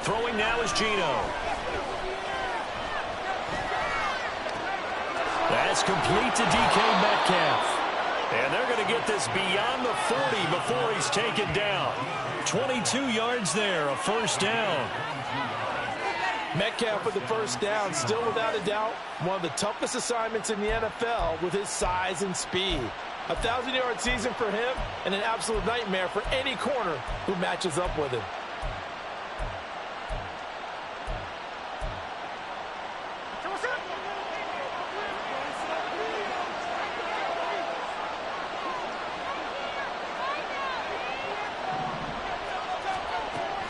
Throwing now is Geno. That's complete to DK Metcalf. And they're going to get this beyond the 40 before he's taken down. 22 yards there, a first down. Metcalf with the first down, still without a doubt, one of the toughest assignments in the NFL with his size and speed. 1,000-yard season for him and an absolute nightmare for any corner who matches up with him.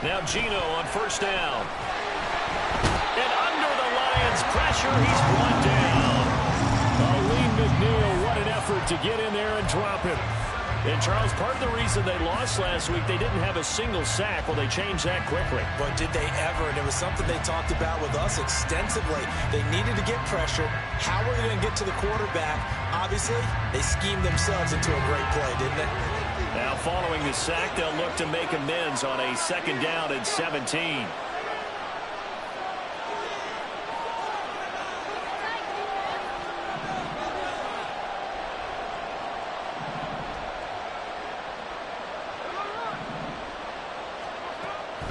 Now Geno on first down. And under the Lions' pressure, he's brought down. Lee McNeil, what an effort to get in there and drop him. And, Charles, part of the reason they lost last week, they didn't have a single sack. Well, they changed that quickly. But did they ever? And it was something they talked about with us extensively. They needed to get pressure. How were they going to get to the quarterback? Obviously, they schemed themselves into a great play, didn't they? Now, following the sack, they'll look to make amends on a second down and 17.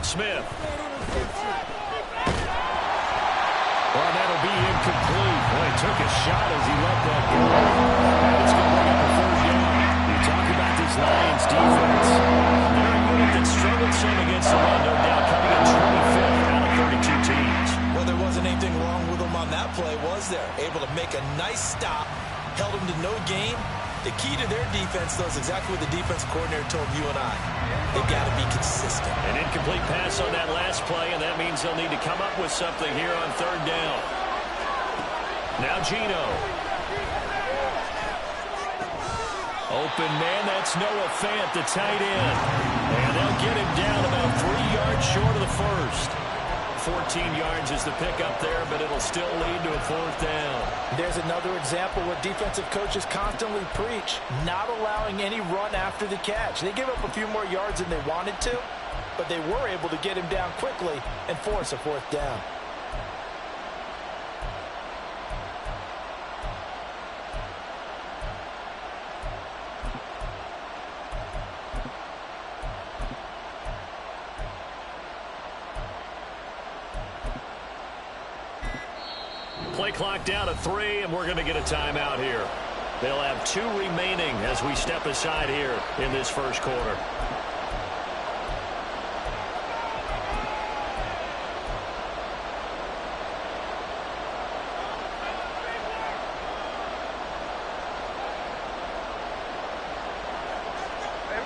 Smith. Well, that'll be incomplete. Boy, he took a shot as he let that go. And it's going to bring up a third down. You talk about this Lions defense. They're a unit that struggled some against the run, no doubt, coming in 25th out of 32 teams. Well, there wasn't anything wrong with them on that play, was there? Able to make a nice stop, held them to no gain. The key to their defense, though, is exactly what the defense coordinator told you and I. They've got to be consistent. An incomplete pass on that last play, and that means they'll need to come up with something here on third down. Now Geno. Open man, that's Noah Fant, the tight end. And they'll get him down about 3 yards short of the first. 14 yards is the pickup there, but it'll still lead to a fourth down. There's another example where defensive coaches constantly preach, not allowing any run after the catch. They gave up a few more yards than they wanted to, but they were able to get him down quickly and force a fourth down. Play clock down to 3, and we're going to get a timeout here. They'll have 2 remaining as we step aside here in this first quarter.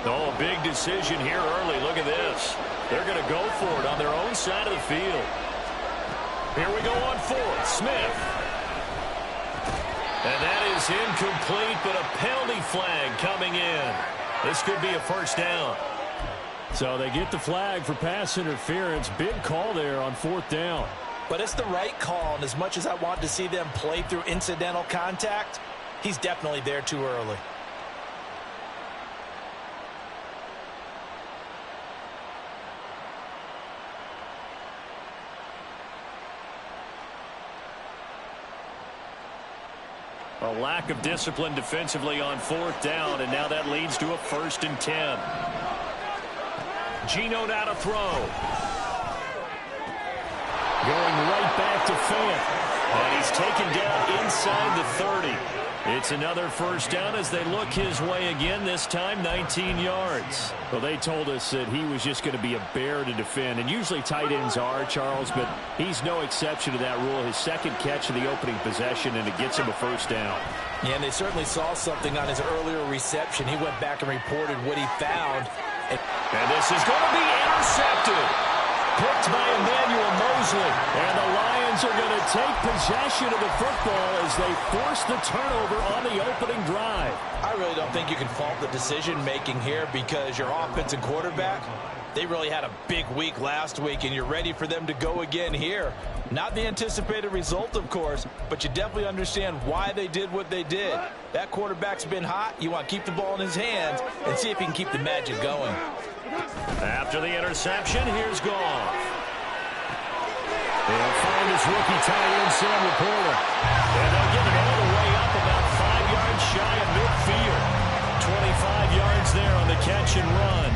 Oh, a big decision here early. Look at this. They're going to go for it on their own side of the field. Here we go on fourth. Smith. And that is incomplete, but a penalty flag coming in. This could be a first down. So they get the flag for pass interference. Big call there on fourth down. But it's the right call, and as much as I want to see them play through incidental contact, he's definitely there too early. A lack of discipline defensively on fourth down, and now that leads to a 1st and 10. Geno now to throw. Going right back to Fant. And he's taken down inside the 30. It's another first down as they look his way again, this time 19 yards. Well, they told us that he was just going to be a bear to defend, and usually tight ends are, Charles, but he's no exception to that rule. His second catch of the opening possession, and it gets him a first down. Yeah, and they certainly saw something on his earlier reception. He went back and reported what he found. And this is going to be intercepted. Picked by Emmanuel Mosley. And the Lions are going to take possession of the football as they force the turnover on the opening drive. I really don't think you can fault the decision-making here because your offense and quarterback, they really had a big week last week, and you're ready for them to go again here. Not the anticipated result, of course, but you definitely understand why they did what they did. That quarterback's been hot. You want to keep the ball in his hands and see if he can keep the magic going. After the interception, here's Goff. rookie tight end Sam Laporta. And they'll get it all the way up about 5 yards shy of midfield. 25 yards there on the catch and run.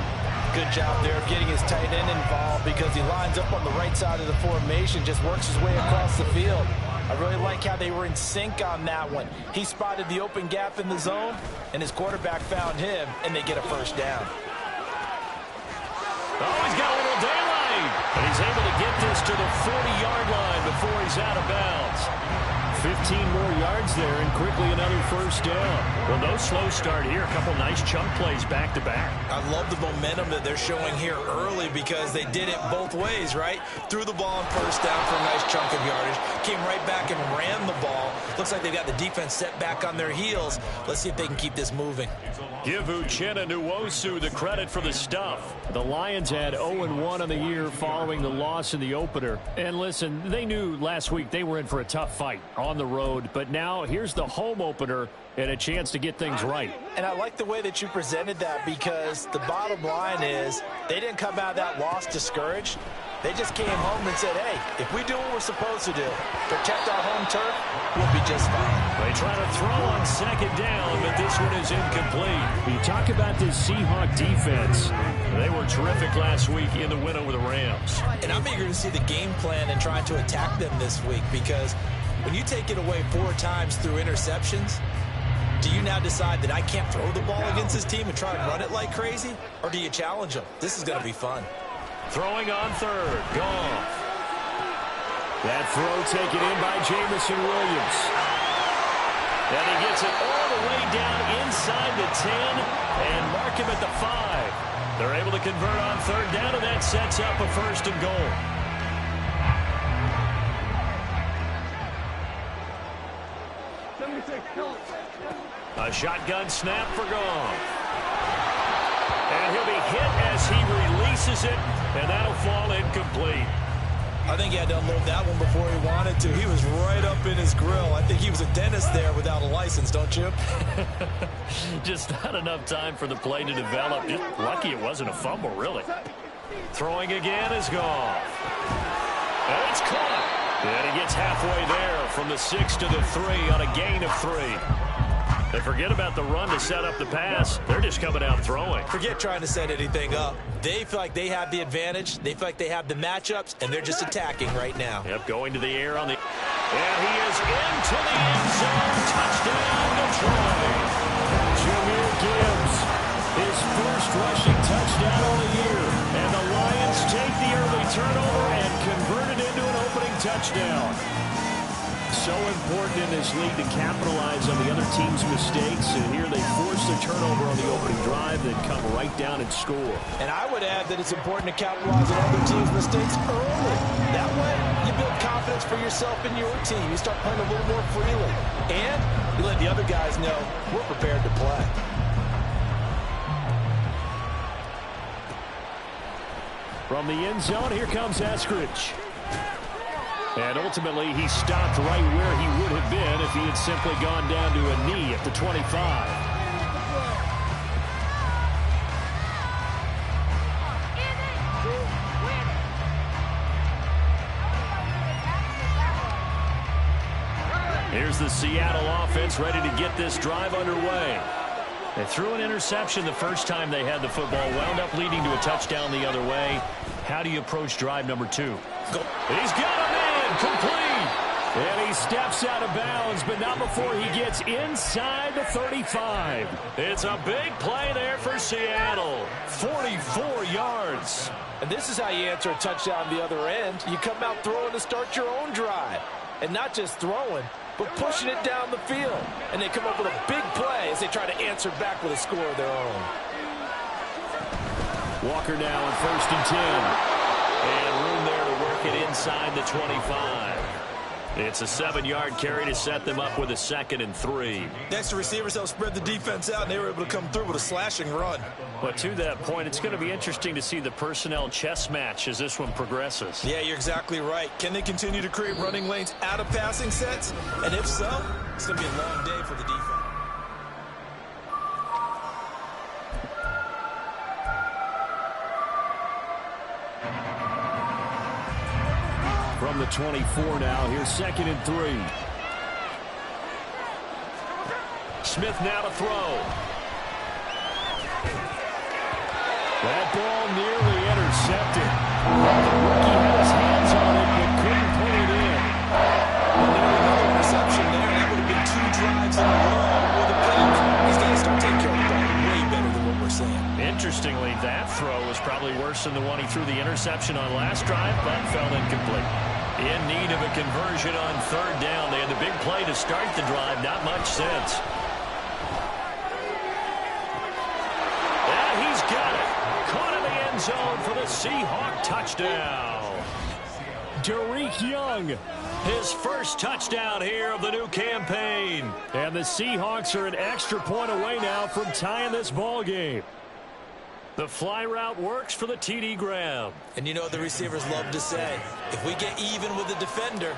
Good job there of getting his tight end involved because he lines up on the right side of the formation, just works his way across the field. I really like how they were in sync on that one. He spotted the open gap in the zone, and his quarterback found him, and they get a first down. Oh, he's got a little daylight. And he's able to get this to the 40-yard line before he's out of bounds. 15 more yards there, and quickly another first down. Well, no slow start here. A couple nice chunk plays back-to-back. I love the momentum that they're showing here early because they did it both ways, right? Threw the ball on first down for a nice chunk of yardage. Came right back and ran the ball. Looks like they've got the defense set back on their heels. Let's see if they can keep this moving. Give Uchenna Nwosu the credit for the stuff. The Lions had 0-1 on the year following the loss in the opener. And listen, they knew last week they were in for a tough fight on the road. But now here's the home opener and a chance to get things right. And I like the way that you presented that because the bottom line is they didn't come out of that loss discouraged. They just came home and said, hey, if we do what we're supposed to do, protect our home turf, we'll be just fine. They try to throw on second down, but this one is incomplete. You talk about this Seahawk defense. They were terrific last week in the win over the Rams. And I'm eager to see the game plan and trying to attack them this week because when you take it away 4 times through interceptions, do you now decide that I can't throw the ball against this team and try and run it like crazy? Or do you challenge them? This is going to be fun. Throwing on third. Goff. That throw taken in by Jamison Williams. And he gets it all the way down inside the 10 and mark him at the 5. They're able to convert on third down, and that sets up a first and goal. A shotgun snap for Goff. And he'll be hit as he releases it, and that'll fall incomplete. I think he had to unload that one before he wanted to. He was right up in his grill. I think he was a dentist there without a license, don't you? Just not enough time for the play to develop. Just lucky it wasn't a fumble, really. Throwing again is Goff. And it's caught. And he gets halfway there from the 6 to the 3 on a gain of 3. They forget about the run to set up the pass. They're just coming out throwing. Forget trying to set anything up. They feel like they have the advantage. They feel like they have the matchups, and they're just attacking right now. Yep, going to the air on the... And he is into the end zone. Touchdown, Detroit. Jahmyr Gibbs, his first rushing touchdown of the year. And the Lions take the early turnover and convert it into an opening touchdown. So important in this league to capitalize on the other team's mistakes, and here they force the turnover on the opening drive, then come right down and score. And I would add that it's important to capitalize on other teams' mistakes early. That way, you build confidence for yourself and your team. You start playing a little more freely, and you let the other guys know we're prepared to play. From the end zone, here comes Eskridge. And ultimately, he stopped right where he would have been if he had simply gone down to a knee at the 25. Here's the Seattle offense ready to get this drive underway. They threw an interception the first time they had the football, wound up leading to a touchdown the other way. How do you approach drive number 2? He's got him in, complete. And he steps out of bounds, but not before he gets inside the 35. It's a big play there for Seattle. 44 yards. And this is how you answer a touchdown the other end. You come out throwing to start your own drive. And not just throwing, but pushing it down the field. And they come up with a big play as they try to answer back with a score of their own. Walker now on 1st and 10. And room there to work it inside the 25. It's a 7-yard carry to set them up with a 2nd and 3. Next, the receivers helped spread the defense out, and they were able to come through with a slashing run. But to that point, it's going to be interesting to see the personnel chess match as this one progresses. Yeah, you're exactly right. Can they continue to create running lanes out of passing sets? And if so, it's going to be a long day for the defense. From the 24 now, here's 2nd and 3. Smith now to throw. That ball nearly intercepted. The rookie had his hands on it, but couldn't pull it in. Well, nearly another interception there. That would have been 2 drives in a row with a pick. He's got to start taking care of the ball way better than what we're seeing. Interestingly, that throw was probably worse than the one he threw the interception on last drive, but fell incomplete. In need of a conversion on 3rd down. They had the big play to start the drive. Not much sense. And he's got it. Caught in the end zone for the Seahawk touchdown. Derek Young, his first touchdown here of the new campaign. And the Seahawks are an extra point away now from tying this ball game. The fly route works for the TD grab. And you know the receivers love to say, if we get even with the defender,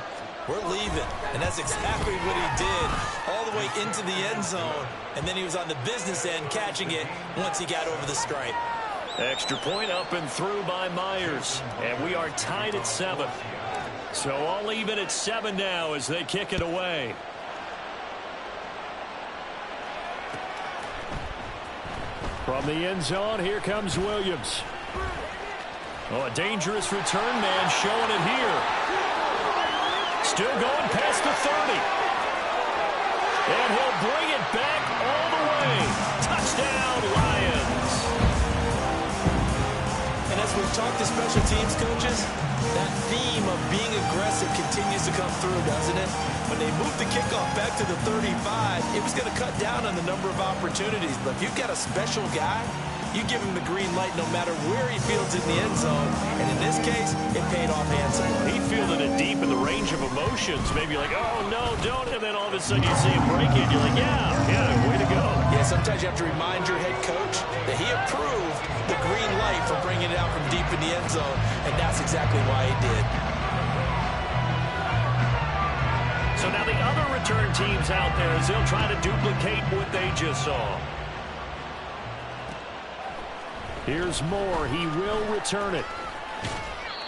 we're leaving. And that's exactly what he did all the way into the end zone. And then he was on the business end catching it once he got over the stripe. Extra point up and through by Myers. And we are tied at 7. So all even at 7 now as they kick it away. From the end zone, here comes Williams. Oh, a dangerous return man showing it here. Still going past the 30. And he'll bring it back all the way. Touchdown, Lions. And as we've talked to special teams coaches, that theme of being aggressive continues to come through, doesn't it? When they moved the kickoff back to the 35, it was going to cut down on the number of opportunities. But if you've got a special guy, you give him the green light no matter where he fields in the end zone. And in this case, it paid off handsomely. He fielded it deep in the range of emotions. Maybe like, oh, no, don't. And then all of a sudden you see him break it. You're like, yeah, way to go. Yeah, sometimes you have to remind your head coach that he approved the green light for bringing it out from deep in the end zone. And that's exactly why he did. So now the other return teams out there as they'll try to duplicate what they just saw. Here's Moore. He will return it.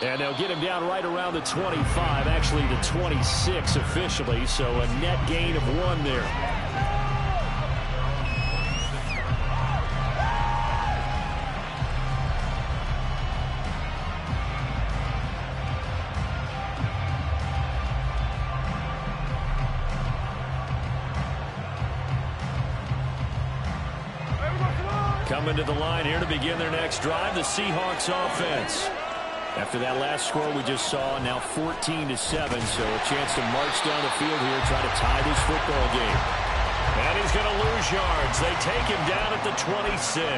And they'll get him down right around the 25, actually the 26 officially, so a net gain of 1 there. Coming to the line here to begin their next drive, the Seahawks offense. After that last score we just saw, now 14-7, so a chance to march down the field here, try to tie this football game. And he's going to lose yards. They take him down at the 26.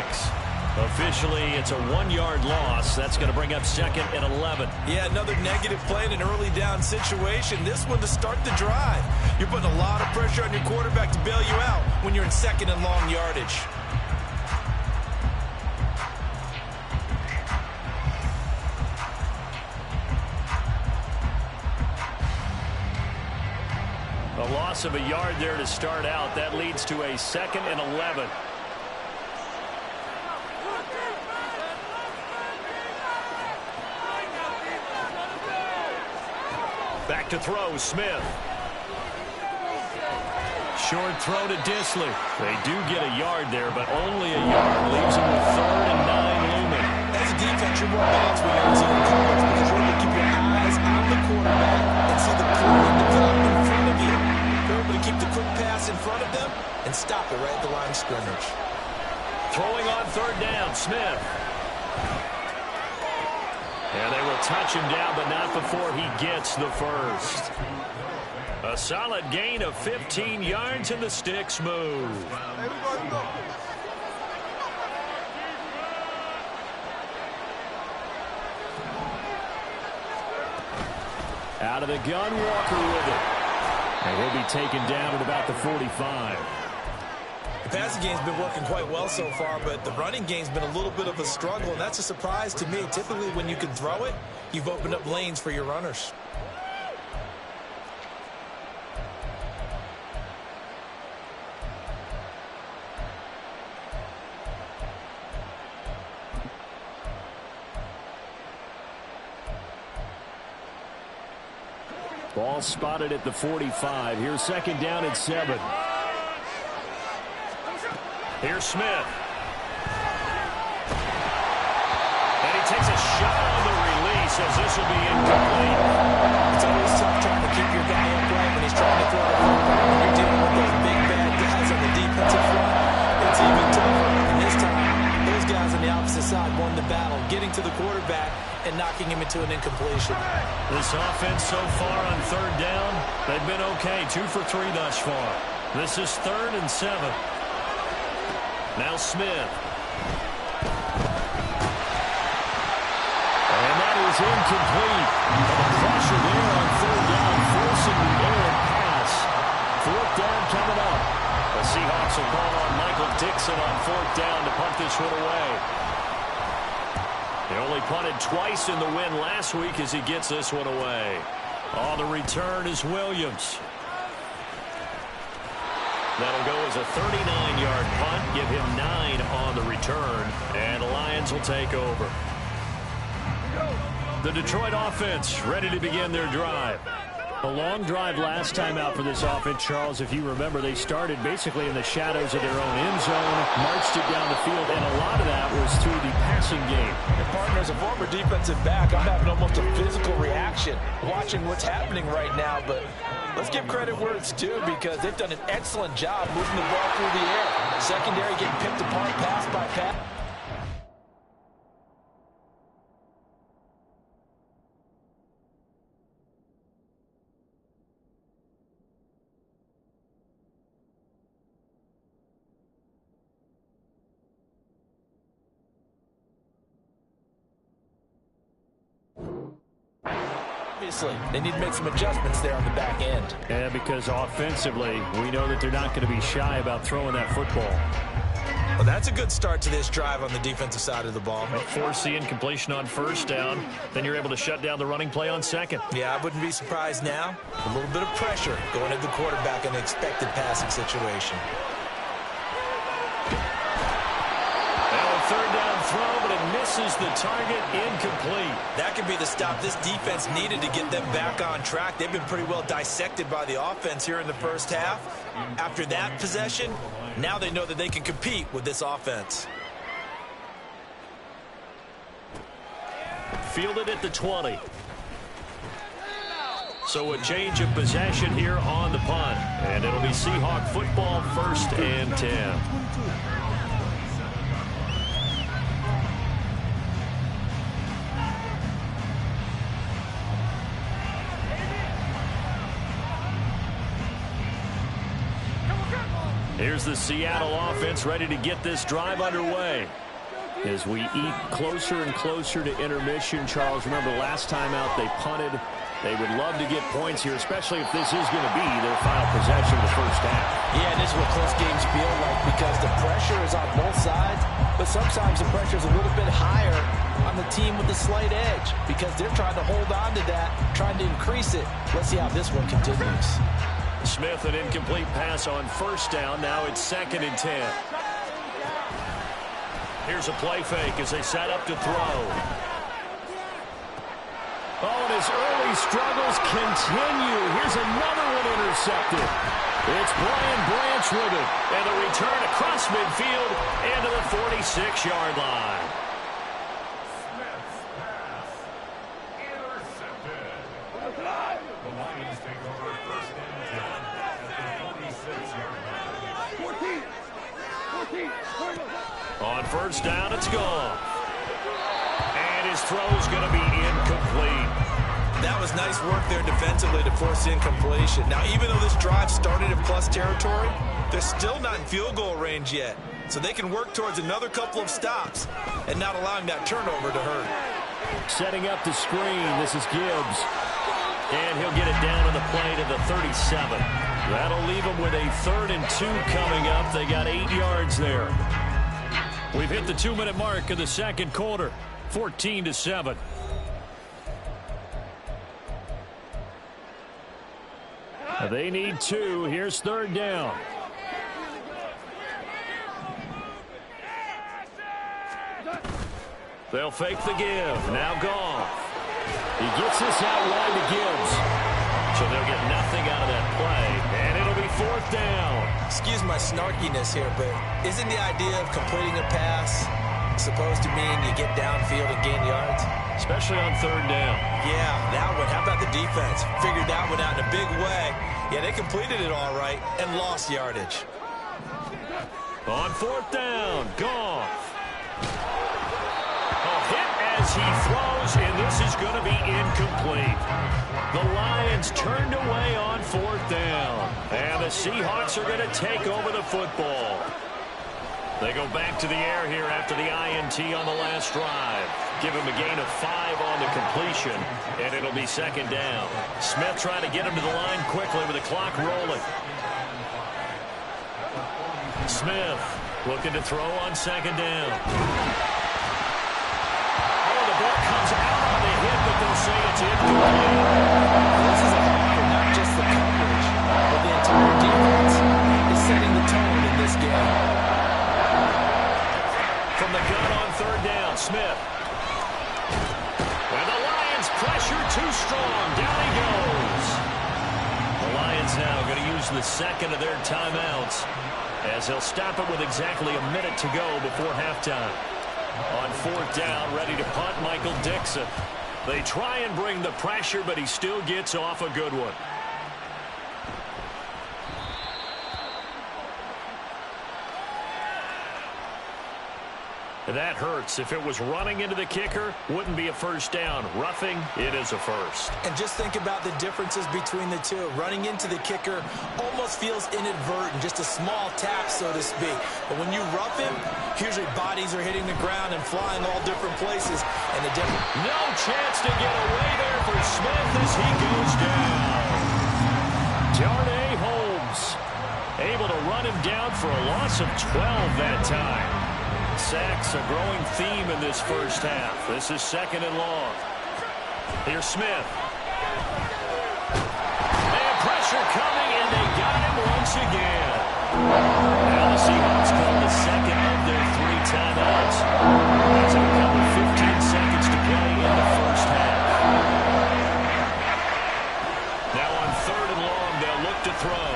Officially, it's a 1-yard loss. That's going to bring up 2nd and 11. Yeah, another negative play in an early down situation. This one to start the drive. You're putting a lot of pressure on your quarterback to bail you out when you're in 2nd and long yardage. A loss of a yard there to start out. That leads to a 2nd and 11. Back to throw, Smith. Short throw to Disley. They do get a yard there, but only a yard. Leaves them with 3rd and 9 looming. As a defense, you're more balanced when you're in zone coverage because you're able to keep your eyes on the quarterback and see the play develop in front of you. You're able to keep the quick pass in front of them and stop it right at the line of scrimmage. Throwing on 3rd down, Smith. And they will touch him down, but not before he gets the first. A solid gain of 15 yards, and the sticks move. Out of the gun, Walker with it. And he'll be taken down at about the 45. The passing game's been working quite well so far, but the running game's been a little bit of a struggle, and that's a surprise to me. Typically, when you can throw it, you've opened up lanes for your runners. Ball spotted at the 45. Here's second down and 7. Here's Smith. And he takes a shot on the release as this will be incomplete. It's always tough trying to keep your guy upright when he's trying to throw the football. When you're dealing with those big bad guys on the defensive front, it's even tougher. And this time, those guys on the opposite side won the battle, getting to the quarterback and knocking him into an incompletion. This offense so far on third down, they've been okay. 2 for 3 thus far. This is 3rd and 7. Now Smith. And that is incomplete. The pressure there on third down, forcing the errant pass. 4th down coming up. The Seahawks will call on Michael Dixon on 4th down to punt this one away. They only punted twice in the win last week as he gets this one away. On the return is Williams. That'll go as a 39-yard punt, give him 9 on the return, and the Lions will take over. The Detroit offense ready to begin their drive. A long drive last time out for this offense, Charles. If you remember, they started basically in the shadows of their own end zone, marched it down the field, and a lot of that was through the passing game. And partner, as a former defensive back, I'm having almost a physical reaction watching what's happening right now. But let's give credit where it's due, because they've done an excellent job moving the ball through the air. Secondary getting picked apart pass by pass. Obviously, they need to make some adjustments there on the back end. Yeah, because offensively, we know that they're not going to be shy about throwing that football. Well, that's a good start to this drive on the defensive side of the ball. Force the incompletion on 1st down. Then you're able to shut down the running play on 2nd. Yeah, I wouldn't be surprised now. A little bit of pressure going at the quarterback in an expected passing situation. Now a 3rd down throw, but it misses the target, incomplete. That could be the stop this defense needed to get them back on track. They've been pretty well dissected by the offense here in the first half. After that possession, now they know that they can compete with this offense. Fielded at the 20. So a change of possession here on the punt. And it'll be Seahawk football, 1st and 10. Here's the Seattle offense ready to get this drive underway. As we eat closer and closer to intermission, Charles, remember last time out they punted. They would love to get points here, especially if this is going to be their final possession of the first half. Yeah, and this is what close games feel like, because the pressure is on both sides, but sometimes the pressure is a little bit higher on the team with the slight edge, because they're trying to hold on to that, trying to increase it. Let's see how this one continues. Smith, an incomplete pass on 1st down. Now it's 2nd and 10. Here's a play fake as they set up to throw. Oh, and his early struggles continue. Here's another one intercepted. It's Brian Branch with it. And the return across midfield into the 46-yard line. Smith's pass intercepted. The Lions take over 1st and 10 at the 46-yard line. 14. On 1st down, it's gone. And his throw's going to be incomplete. That was nice work there defensively to force incompletion. Now, even though this drive started in plus territory, they're still not in field goal range yet. So they can work towards another couple of stops and not allowing that turnover to hurt. Setting up the screen, this is Gibbs. And he'll get it down to the play to the 37. That'll leave them with a 3rd and 2 coming up. They got 8 yards there. We've hit the 2-minute mark of the 2nd quarter. 14-7. They need 2. Here's 3rd down. They'll fake the give. Now Goff. He gets this out wide to Gibbs. So they'll get nothing out of that play, and it'll be 4th down. Excuse my snarkiness here, but isn't the idea of completing a pass supposed to mean you get downfield and gain yards? Especially on 3rd down. Yeah, that one. How about the defense? Figured that one out in a big way. Yeah, they completed it all right and lost yardage. On 4th down, Goff. A hit as he throws, and this is going to be incomplete. The Lions turned away on 4th down, and the Seahawks are going to take over the football. They go back to the air here after the INT on the last drive. Give him a gain of 5 on the completion, and it'll be 2nd down. Smith trying to get him to the line quickly with the clock rolling. Smith looking to throw on 2nd down. Oh, the ball comes out on the hit, but they'll say it's incomplete. This is a hard for not just the coverage, but the entire defense is setting the tone in this game. From the gun on 3rd down, Smith. And the Lions pressure too strong. Down he goes. The Lions now going to use the 2nd of their timeouts, as he'll stop it with exactly a minute to go before halftime. On 4th down, ready to punt, Michael Dixon. They try and bring the pressure, but he still gets off a good one. That hurts. If it was running into the kicker, wouldn't be a 1st down. Roughing, it is a 1st. And just think about the differences between the two. Running into the kicker almost feels inadvertent, just a small tap, so to speak. But when you rough him, usually bodies are hitting the ground and flying all different places. And the no chance to get away there for Smith as he goes down. Darnay Holmes able to run him down for a loss of 12 that time. Sacks a growing theme in this 1st half. This is 2nd and long. Here's Smith. They have pressure coming, and they got him once again. Now the Seahawks call the 2nd of their 3 timeouts. That's a couple 15 seconds to play in the 1st half. Now on 3rd and long, they'll look to throw.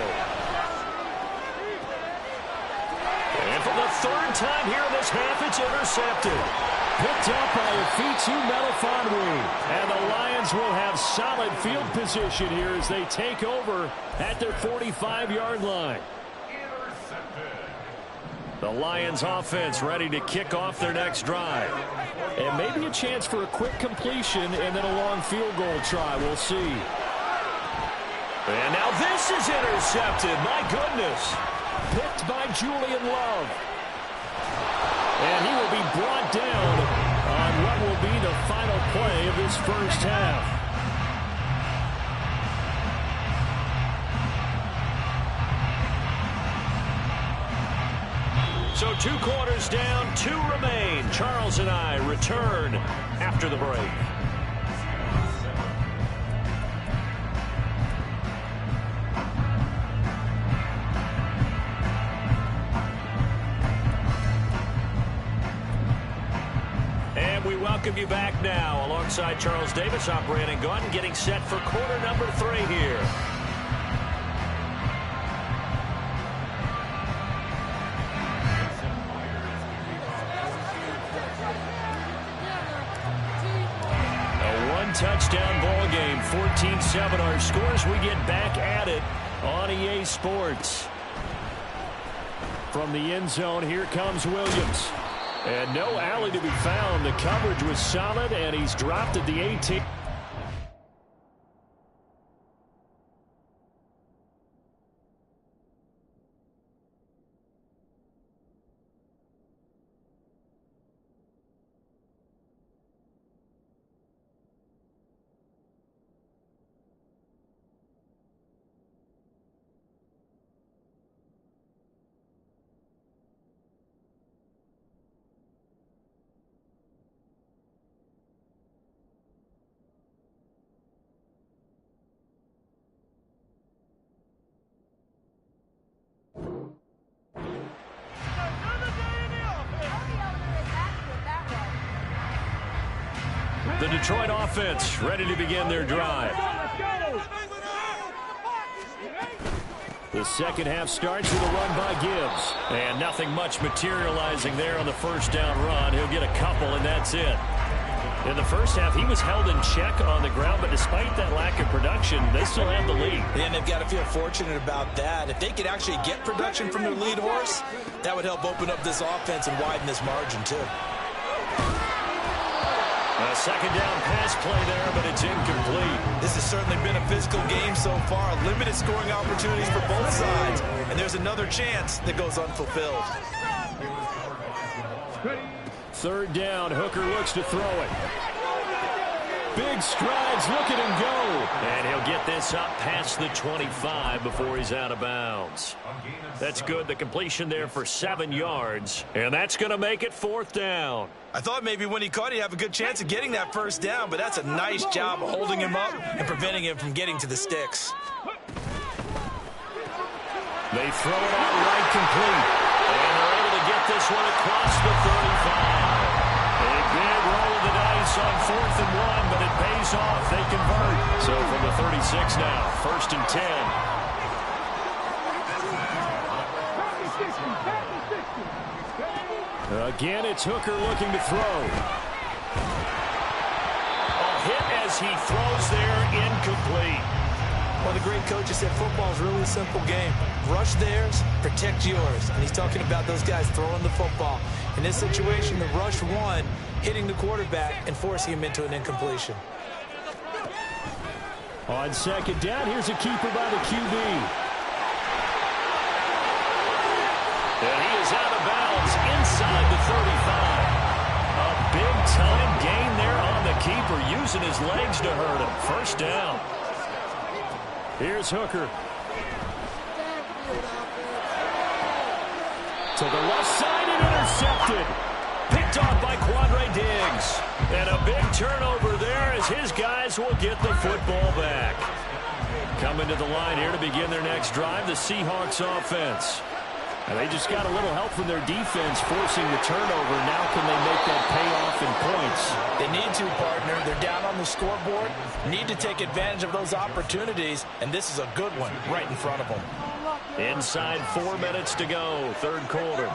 And for the 3rd time here in this half, it's intercepted. Picked up by Afitu Melifonwu. And the Lions will have solid field position here as they take over at their 45-yard line. The Lions offense ready to kick off their next drive. And maybe a chance for a quick completion and then a long field goal try. We'll see. And now this is intercepted. My goodness. Picked by Julian Love. And he will be brought down on what will be the final play of this 1st half. So 2 quarters down, 2 remain. Charles and I return after the break. We welcome you back now alongside Charles Davis. I'm Brandon Gaudin, getting set for quarter number 3 here. A 1-touchdown ball game, 14-7 our scores. We get back at it on EA Sports. From the end zone, here comes Williams. And no alley to be found. The coverage was solid, and he's dropped at the 18. The Detroit offense ready to begin their drive. The second half starts with a run by Gibbs. And nothing much materializing there on the first down run. He'll get a couple, and that's it. In the first half, he was held in check on the ground, but despite that lack of production, they still have the lead. And they've got to feel fortunate about that. If they could actually get production from their lead horse, that would help open up this offense and widen this margin, too. A second down pass play there, but it's incomplete. This has certainly been a physical game so far. Limited scoring opportunities for both sides. And there's another chance that goes unfulfilled. Third down, Hooker looks to throw it. Big strides, look at him go. And he'll get this up past the 25 before he's out of bounds. That's good. The completion there for 7 yards. And that's going to make it fourth down. I thought maybe when he caught it, he'd have a good chance of getting that first down, but that's a nice job of holding him up and preventing him from getting to the sticks. They throw it out right complete. And they're able to get this one across the 35. A big roll of the dice on 4th and 1, but it pays off. They convert. So from the 36 now, 1st and 10. Again, it's Hooker looking to throw. A hit as he throws there, incomplete. Well, the great coach has said football is really a simple game. Rush theirs, protect yours. And he's talking about those guys throwing the football. In this situation, the rush one, hitting the quarterback and forcing him into an incompletion. On second down, here's a keeper by the QB. And he is out of bounds inside the 35. A big-time gain there on the keeper, using his legs to hurt him. First down. Here's Hooker. To the left side and intercepted. Picked off by Quandre Diggs. And a big turnover there as his guys will get the football back. Coming to the line here to begin their next drive, the Seahawks offense. And they just got a little help from their defense forcing the turnover. Now can they make that pay off in points? They need to, partner. They're down on the scoreboard. Need to take advantage of those opportunities. And this is a good one right in front of them. Inside 4 minutes to go, third quarter.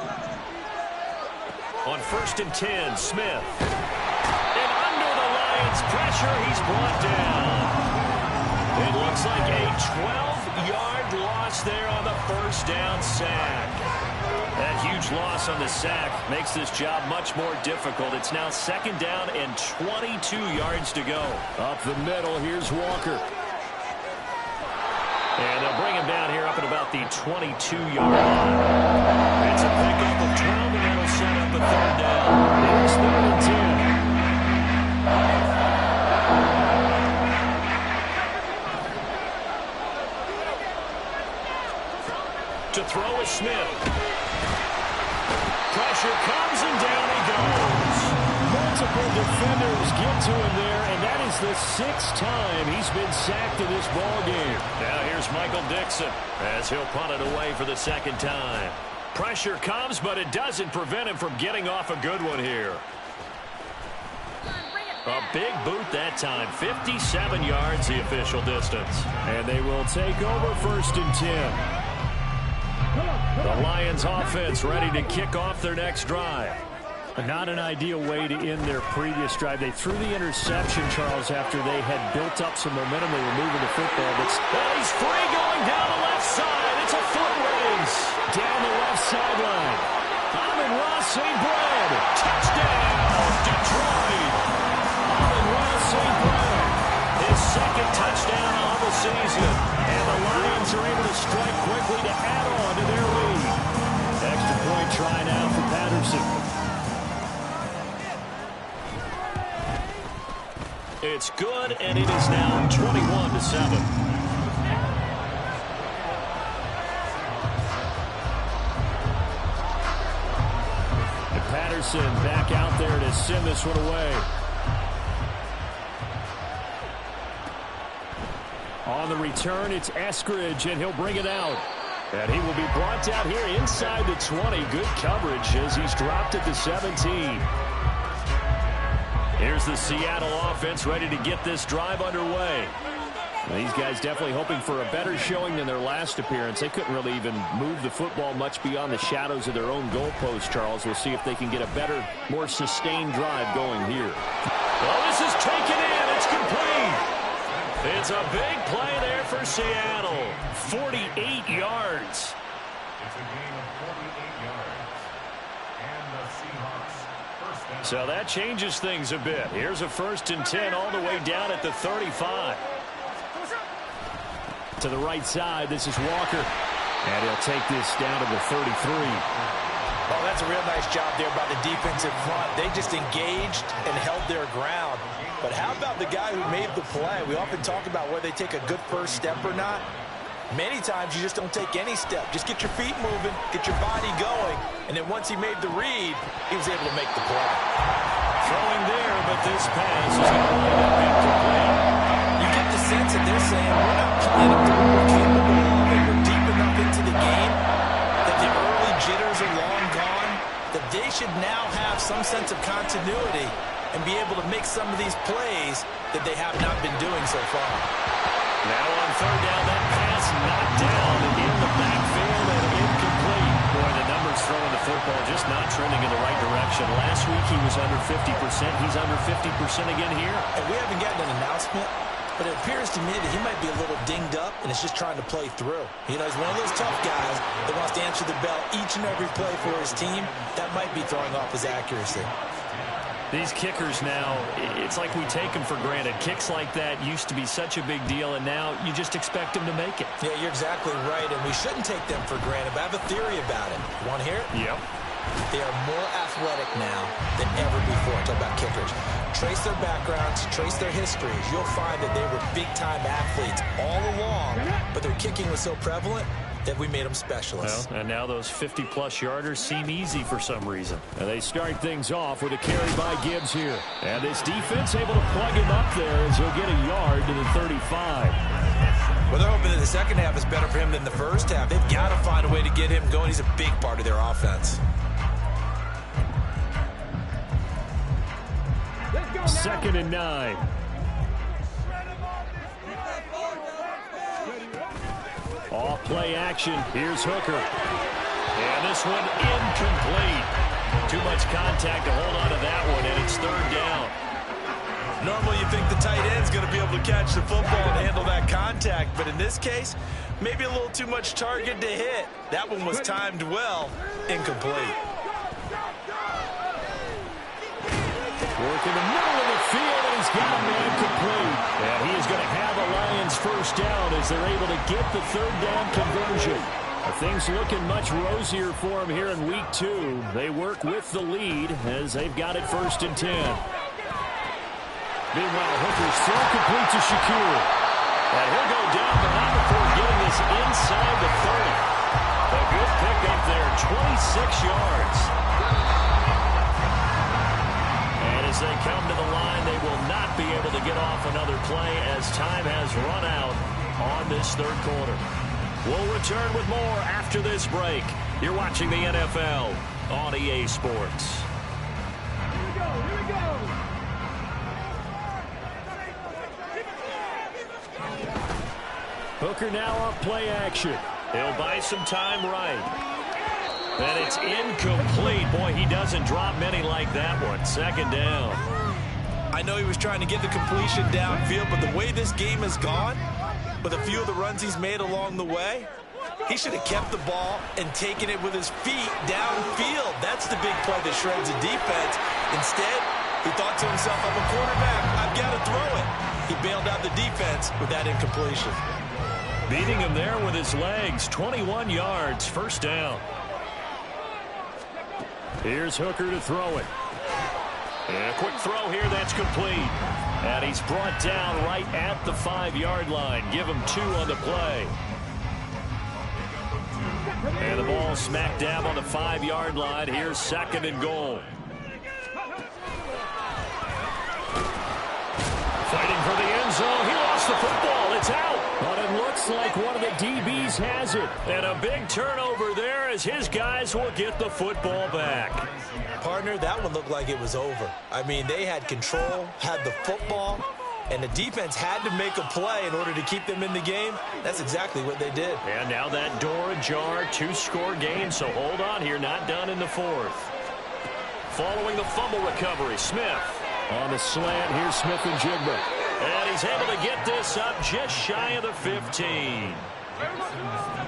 On 1st and 10, Smith. And under the Lions' pressure, he's brought down. It looks like a 12-yard loss there on the first down sack. That huge loss on the sack makes this job much more difficult. It's now 2nd down and 22 yards to go. Up the middle, here's Walker. And they'll bring him down here up at about the 22-yard line. It's a pickup of 12, and that'll set up a 3rd down. Here's 3rd and 10. To throw is Smith. Pressure comes and down he goes. Multiple defenders get to him there, and that is the 6th time he's been sacked in this ball game. Now here's Michael Dixon as he'll punt it away for the 2nd time. Pressure comes, but it doesn't prevent him from getting off a good one here. A big boot that time. 57 yards the official distance. And they will take over 1st and 10. The Lions offense ready to kick off their next drive. Not an ideal way to end their previous drive. They threw the interception, Charles, after they had built up some momentum. They were moving the football. But he's free going down the left side. It's a foot race down the left sideline. Amon-Ra St. Brown. Touchdown, Detroit. Amon-Ra St. Brown. His 2nd touchdown on the season. And the Lions are able to strike quickly to add on to their lead. Extra point try now for Patterson. It's good, and it is now 21-7. And Patterson back out there to send this one away. On the return, it's Eskridge, and he'll bring it out. And he will be brought down here inside the 20. Good coverage as he's dropped at the 17. Here's the Seattle offense ready to get this drive underway. These guys definitely hoping for a better showing than their last appearance. They couldn't really even move the football much beyond the shadows of their own goalpost, Charles. We'll see if they can get a better, more sustained drive going here. Well, this is taken in. It's complete. It's a big play there for Seattle. 48 yards. It's a gain of 48 yards. And the Seahawks first down. So that changes things a bit. Here's a 1st and 10 all the way down at the 35. To the right side, this is Walker. And he'll take this down to the 33. Oh, that's a real nice job there by the defensive front. They just engaged and held their ground. But how about the guy who made the play? We often talk about whether they take a good first step or not. Many times you just don't take any step. Just get your feet moving, get your body going, and then once he made the read, he was able to make the play. Throwing there, but this pass is going to wind up incomplete. You get the sense that they're saying, we're not playing up to what we're capable of, and we're deep enough into the game that the early jitters are long gone, that they should now have some sense of continuity and be able to make some of these plays that they have not been doing so far. Now on 3rd down, that pass knocked down in the backfield and incomplete. Boy, the numbers throwing the football just not trending in the right direction. Last week he was under 50%. He's under 50% again here. And we haven't gotten an announcement, but it appears to me that he might be a little dinged up and is just trying to play through. You know, he's one of those tough guys that wants to answer the bell each and every play for his team. That might be throwing off his accuracy. These kickers now, it's like we take them for granted. Kicks like that used to be such a big deal, and now you just expect them to make it. Yeah, you're exactly right, and we shouldn't take them for granted, but I have a theory about it. You want to hear it? Yep. They are more athletic now than ever before. I'm talking about kickers. Trace their backgrounds, trace their histories. You'll find that they were big-time athletes all along, but their kicking was so prevalent that we made them specialists. Well, and now those 50-plus yarders seem easy for some reason. And they start things off with a carry by Gibbs here. And this defense able to plug him up there as he'll get a yard to the 35. Well, they're hoping that the second half is better for him than the first half. They've got to find a way to get him going. He's a big part of their offense. 2nd and 9. Off play action. Here's Hooker. And this one incomplete. Too much contact to hold on to that one, and it's 3rd down. Normally you think the tight end's going to be able to catch the football and handle that contact, but in this case, maybe a little too much target to hit. That one was timed well. Incomplete. Work in the middle of the field, and he's got a man complete. And he is going to have a Lions first down as they're able to get the 3rd down conversion. Things looking much rosier for him here in week 2. They work with the lead as they've got it 1st and 10. Meanwhile, Hooker's throw complete to Shakir. And he'll go down, but not before getting this inside the 30. A good pickup there, 26 yards. As they come to the line, they will not be able to get off another play as time has run out on this 3rd quarter. We'll return with more after this break. You're watching the NFL on EA Sports. Here we go. Hooker now on play action. He'll buy some time right. And it's incomplete. Boy, he doesn't drop many like that one. 2nd down. I know he was trying to get the completion downfield, but the way this game has gone, with a few of the runs he's made along the way, he should have kept the ball and taken it with his feet downfield. That's the big play that shreds the defense. Instead, he thought to himself, I'm a quarterback, I've got to throw it. He bailed out the defense with that incompletion. Beating him there with his legs. 21 yards, 1st down. Here's Hooker to throw it. And a quick throw here, that's complete. And he's brought down right at the 5-yard line. Give him 2 on the play. And the ball smack dab on the 5-yard line. Here's 2nd and goal. Fighting for the end zone. He lost the football. It's out. But it looks like one of the DBs has it. And a big turnover there as his guys will get the football back. Partner, that one looked like it was over. I mean, they had control, had the football, and the defense had to make a play in order to keep them in the game. That's exactly what they did. And now that door ajar, 2-score game, so hold on here, not done in the fourth. Following the fumble recovery, Smith on the slant. Here's Smith and Jigba. And he's able to get this up just shy of the 15.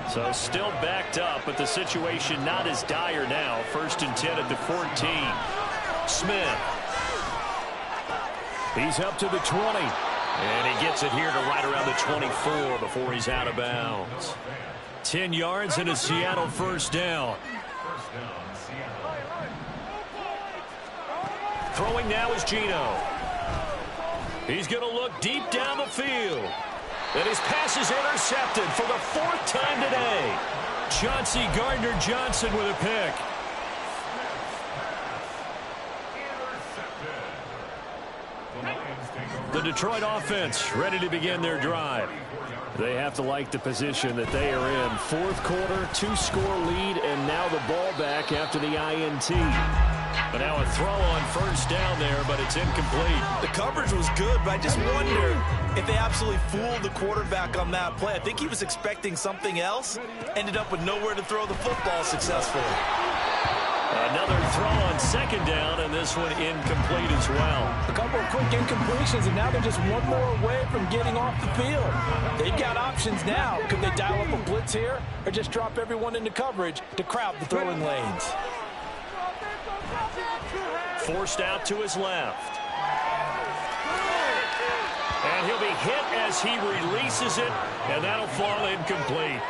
So still backed up, but the situation not as dire now. 1st and 10 at the 14. Smith. He's up to the 20. And he gets it here to right around the 24 before he's out of bounds. 10 yards and a Seattle first down. Throwing now is Geno. He's going to look deep down the field. And his pass is intercepted for the 4th time today. Chauncey Gardner-Johnson with a pick. The Detroit offense ready to begin their drive. They have to like the position that they are in. 4th quarter, 2-score lead, and now the ball back after the INT. But now a throw on first down there, but it's incomplete. The coverage was good, but I just wonder if they absolutely fooled the quarterback on that play. I think he was expecting something else. Ended up with nowhere to throw the football successfully. Another throw on 2nd down, and this one incomplete as well. A couple of quick incompletions, and now they're just one more away from getting off the field. They've got options now. Could they dial up a blitz here or just drop everyone into coverage to crowd the throwing lanes? Forced out to his left. And he'll be hit as he releases it, and that'll fall incomplete.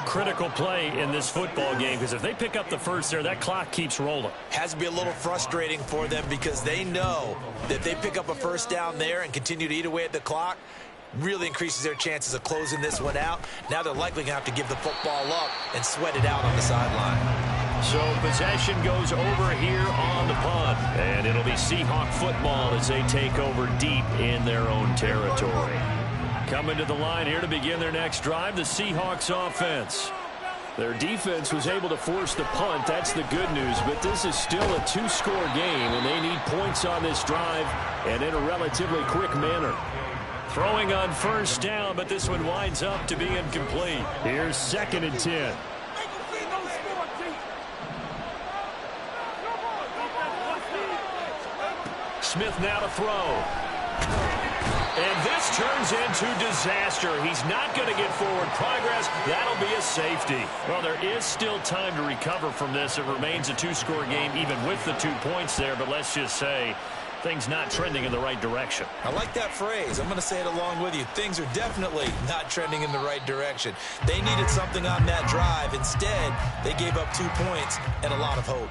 Critical play in this football game, because if they pick up the first there, that clock keeps rolling. Has to be a little frustrating for them because they know that if they pick up a first down there and continue to eat away at the clock, really increases their chances of closing this one out. Now they're likely going to have to give the football up and sweat it out on the sideline. So possession goes over here on the punt, and it'll be Seahawk football as they take over deep in their own territory. Coming to the line here to begin their next drive, the Seahawks offense. Their defense was able to force the punt. That's the good news, but this is still a 2-score game, and they need points on this drive and in a relatively quick manner. Throwing on first down, but this one winds up to be incomplete. Here's 2nd and 10. Smith now to throw. And this turns into disaster. He's not going to get forward progress. That'll be a safety. Well, there is still time to recover from this. It remains a 2-score game even with the 2 points there. But let's just say things not trending in the right direction. I like that phrase. I'm going to say it along with you. Things are definitely not trending in the right direction. They needed something on that drive. Instead, they gave up 2 points and a lot of hope.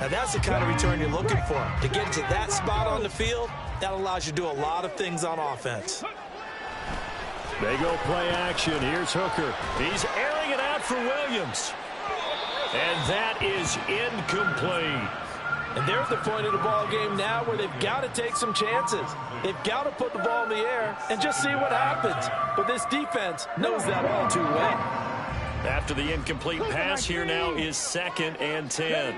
Now, that's the kind of return you're looking for. To get to that spot on the field, that allows you to do a lot of things on offense. They go play action. Here's Hooker. He's airing it out for Williams. And that is incomplete. And there's the point of the ball game now where they've got to take some chances. They've got to put the ball in the air and just see what happens. But this defense knows that all too well. After the incomplete pass, here now is 2nd and 10.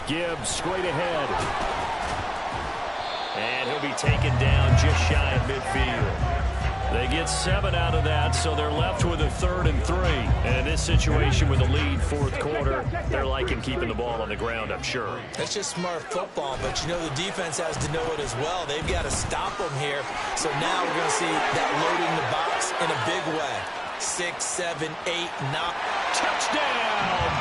Gibbs straight ahead. And he'll be taken down just shy of midfield. They get 7 out of that, so they're left with a 3rd and 3. And in this situation with a lead 4th quarter, they're liking keeping the ball on the ground, I'm sure. That's just smart football, but you know the defense has to know it as well. They've got to stop them here. So now we're going to see that loading the box in a big way. 6, 7, 8, 9. Touchdown!